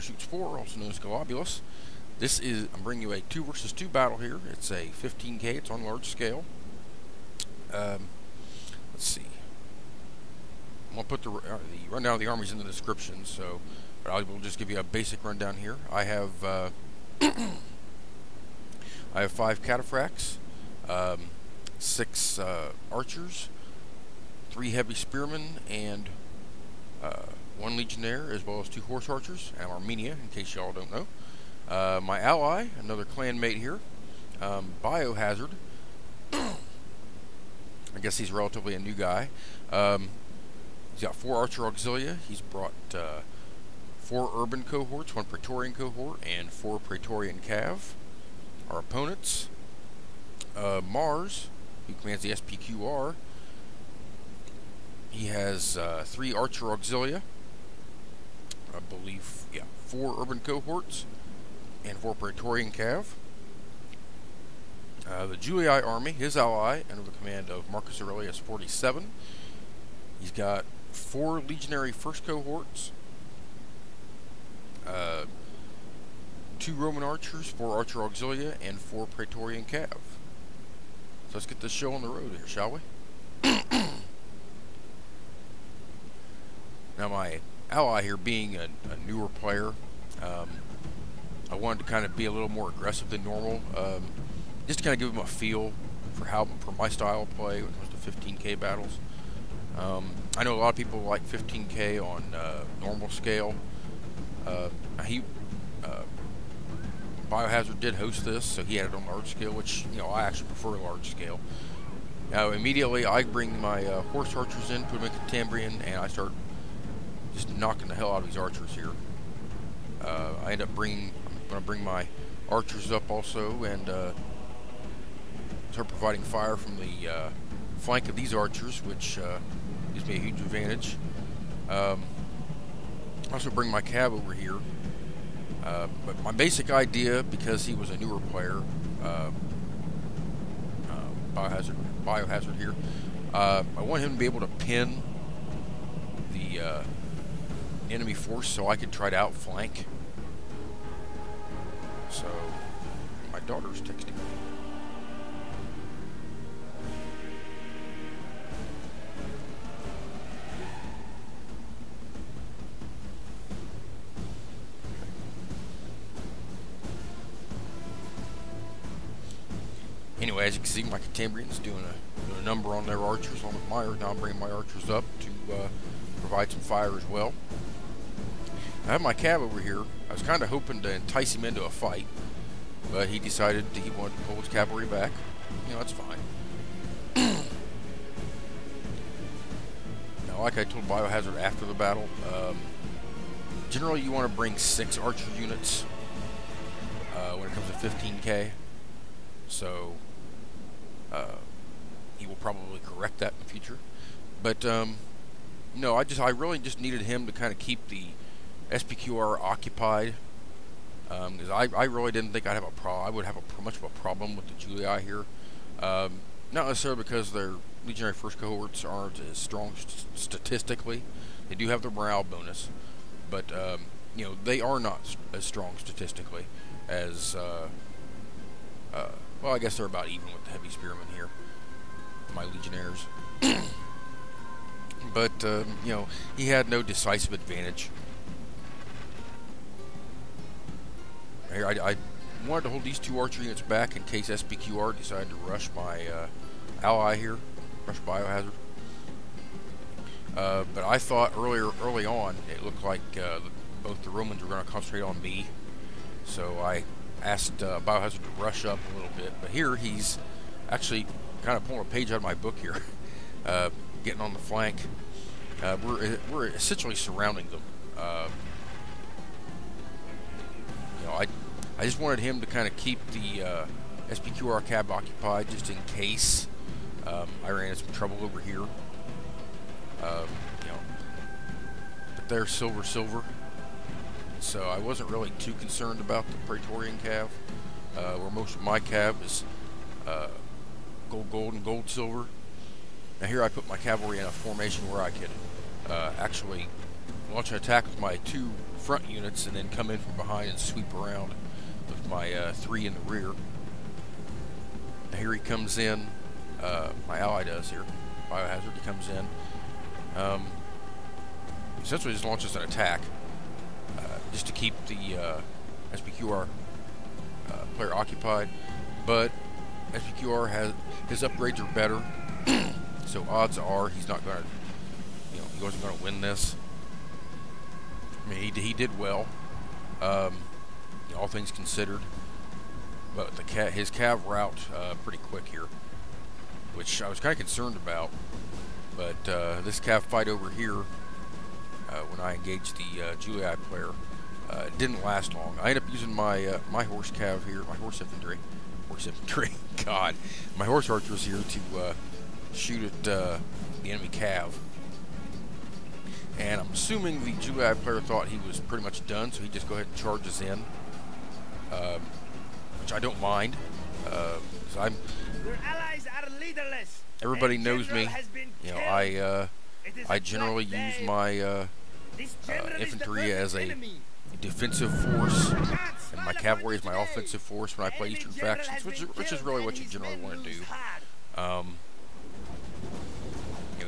Shoots 4, also known as Globulus. I'm bringing you a 2 versus 2 battle here. It's a 15K, it's on large scale. Let's see. I'm going to put the rundown of the armies in the description, but I will just give you a basic rundown here. I have I have 5 cataphracts, 6 archers, 3 heavy spearmen, and 1 legionnaire, as well as 2 horse archers. I'm Armenia, in case y'all don't know. My ally, another clanmate here, Biohazard. I guess he's relatively a new guy. He's got 4 archer auxilia. He's brought 4 urban cohorts, 1 praetorian cohort, and 4 praetorian cav. Our opponents, Mars, who commands the SPQR. He has 3 archer auxilia, I believe, 4 urban cohorts, and 4 praetorian cav. The Julii army, his ally, under the command of Marcus Aurelius 47. He's got 4 Legionary First Cohorts, 2 Roman archers, 4 archer auxilia, and 4 praetorian cav. So let's get this show on the road here, shall we? Now, my ally here, being a newer player, I wanted to kind of be a little more aggressive than normal, just to kind of give him a feel for my style of play when it comes to 15K battles. I know a lot of people like 15K on normal scale. Biohazard did host this, so he had it on large scale, which, I actually prefer large scale. Now, immediately I bring my horse archers in, put them in Cambrian, and I start just knocking the hell out of these archers here. I end up I'm going to bring my archers up also, and start providing fire from the flank of these archers, which gives me a huge advantage. Also bring my cav over here. But my basic idea, because he was a newer player, Biohazard here, I want him to be able to pin the enemy force so I could try to outflank. So, my daughter's texting me. Anyway, as you can see, my Cambrian's doing a number on their archers along with my. Now I'm bringing my archers up to provide some fire as well. I have my cav over here. I was kind of hoping to entice him into a fight, but he decided he wanted to pull his cavalry back. That's fine. Now, like I told Biohazard after the battle, generally you want to bring 6 archer units when it comes to 15K. So he will probably correct that in the future. But no, I really just needed him to kind of keep the SPQR occupied, because I really didn't think I would have much of a problem with the Julii here. Not necessarily because their Legionary First Cohorts aren't as strong statistically. They do have the morale bonus, but they are not as strong statistically as well, I guess they're about even with the heavy spearmen here, my legionnaires. But he had no decisive advantage. Here, I wanted to hold these 2 archer units back in case SPQR decided to rush my ally here, rush Biohazard. But I thought early on, it looked like both the Romans were going to concentrate on me, so I asked Biohazard to rush up a little bit. But here he's actually kind of pulling a page out of my book here, getting on the flank. We're essentially surrounding them. I just wanted him to kind of keep the SPQR cav occupied just in case I ran into some trouble over here. But they're silver. So I wasn't really too concerned about the praetorian cav, where most of my cav is gold and gold silver. Now here I put my cavalry in a formation where I could actually launch an attack with my 2 front units and then come in from behind and sweep around with my 3 in the rear. Here he comes in. My ally does here. Biohazard, he comes in. Essentially just launches an attack just to keep the SPQR player occupied. But SPQR has his upgrades are better, so odds are he's not going to, he wasn't going to win this. I mean, he did well, all things considered. But his cav route pretty quick here, which I was kind of concerned about. But this cav fight over here, when I engaged the Julii player, it didn't last long. I ended up using my my horse cav here, my horse infantry, God, my horse archers here to shoot at the enemy cav. And I'm assuming the Julii player thought he was pretty much done, so he just go ahead and charges in. Which I don't mind, because Your allies are leaderless. Everybody knows me. I generally use my infantry as a defensive force, and my cavalry is my offensive force when I play Eastern factions, which is really what you generally want to do.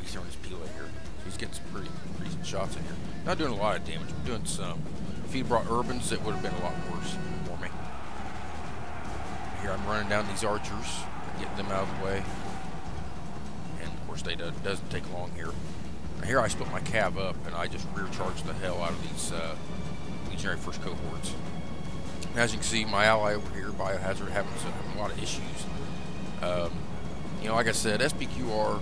He's throwing his peel in here, so he's getting some pretty decent shots in here. Not doing a lot of damage, but doing some. If he brought urbans, it would have been a lot worse for me. Here I'm running down these archers, getting them out of the way, and of course it doesn't take long here. Now here I split my cav up, and I just rear charge the hell out of these Legionary First Cohorts. And as you can see, my ally over here, Biohazard, having a lot of issues. Like I said, SPQR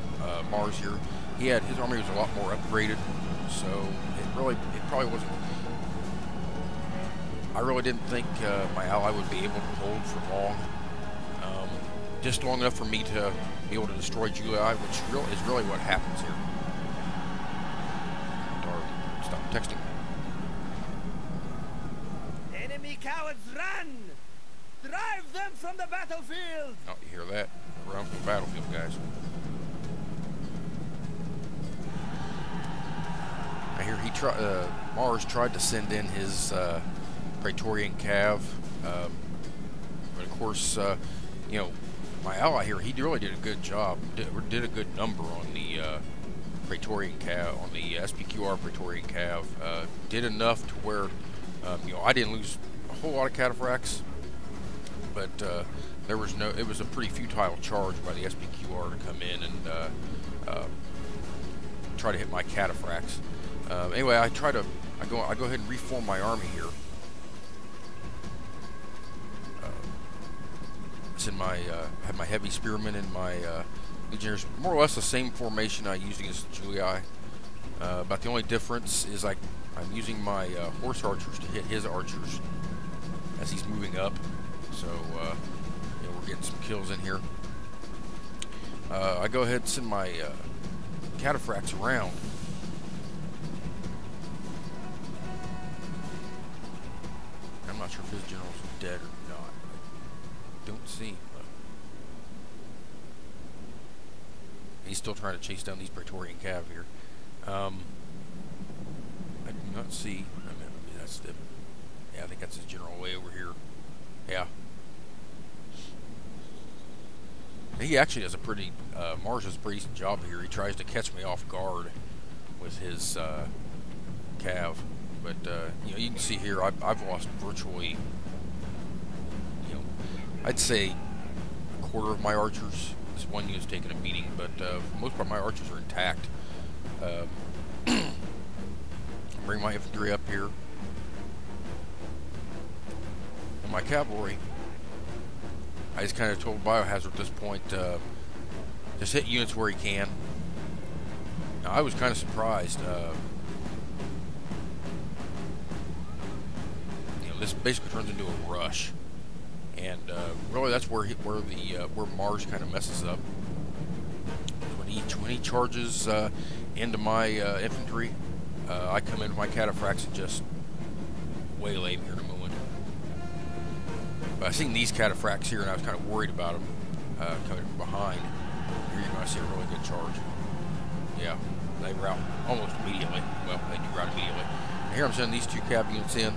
Mars here, his army was a lot more upgraded, so it probably wasn't. I really didn't think my ally would be able to hold for long. Just long enough for me to be able to destroy Julii, which is really what happens here. Or stop texting me. Enemy cowards, run! Drive them from the battlefield! Oh, you hear that? Run from the battlefield, guys. I hear Mars tried to send in his praetorian cav, but of course, my ally here, he really did a good job, did a good number on the praetorian cav, on the SPQR praetorian cav, did enough to where, I didn't lose a whole lot of cataphracts, but it was a pretty futile charge by the SPQR to come in and try to hit my cataphracts. Anyway, I go ahead and reform my army here. Have my heavy spearmen and my legionnaires, more or less the same formation I used against Julii. But the only difference is I'm using my horse archers to hit his archers as he's moving up. So we're getting some kills in here. I go ahead and send my cataphracts around. I'm not sure if his general's dead or not. Don't see him. He's still trying to chase down these praetorian cav here. I do not see. That's the. Yeah, I think that's his general way over here. Yeah. He actually does a pretty. Mars does a pretty decent job here. He tries to catch me off guard with his cav, but you can see here I've lost virtually. I'd say a quarter of my archers. This one unit's taking a beating, but for the most part my archers are intact. Bring my infantry up here. And my cavalry, I just kind of told Biohazard at this point, just hit units where he can. Now, I was kind of surprised. This basically turns into a rush. And really, that's where Mars kind of messes up. When he charges into my infantry, I come in with my cataphracts and just waylay him here in a moment. But I seen these cataphracts here, and I was kind of worried about them coming from behind. Here you're going to see a really good charge. Yeah. they rout almost immediately. Well, they do rout immediately. And here I'm sending these 2 cav units in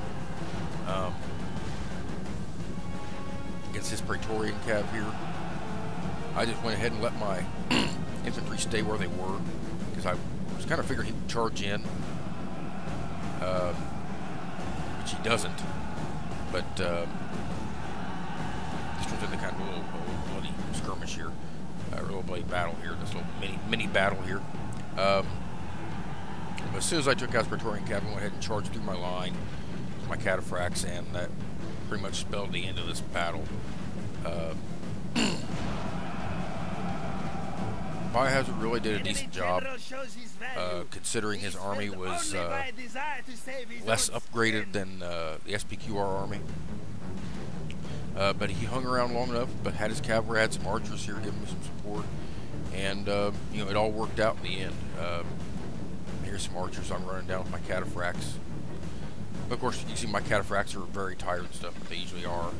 against this praetorian cav here. I just went ahead and let my infantry stay where they were because I was kind of figuring he would charge in, which he doesn't. But this turns into kind of a little bloody skirmish here, a little bloody battle here, this little mini battle here. But as soon as I took out the praetorian cav, I went ahead and charged through my line with my cataphracts, and that pretty much spelled the end of this battle. Biohazard really did a decent job, considering his army was less upgraded than the SPQR army. But he hung around long enough, but had his cavalry, had some archers here giving him some support, and you know, it all worked out in the end. Here's some archers I'm running down with my cataphracts. But of course, you can see my cataphracts are very tired and stuff, but they usually are.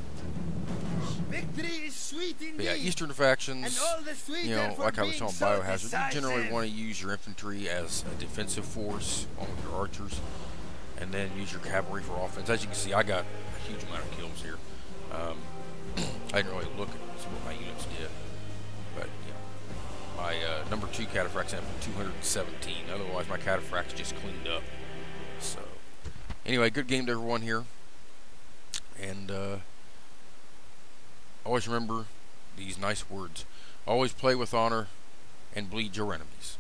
Victory is sweet indeed. But yeah, Eastern factions, you know, like I was telling Biohazard, you generally want to use your infantry as a defensive force along with your archers, and then use your cavalry for offense. As you can see, I got a huge amount of kills here. I didn't really look at what my units did, but you know, my number 2 cataphracts ended up with 217. Otherwise, my cataphracts just cleaned up. So, anyway, good game to everyone here, and always remember these nice words. Always play with honor and bleed your enemies.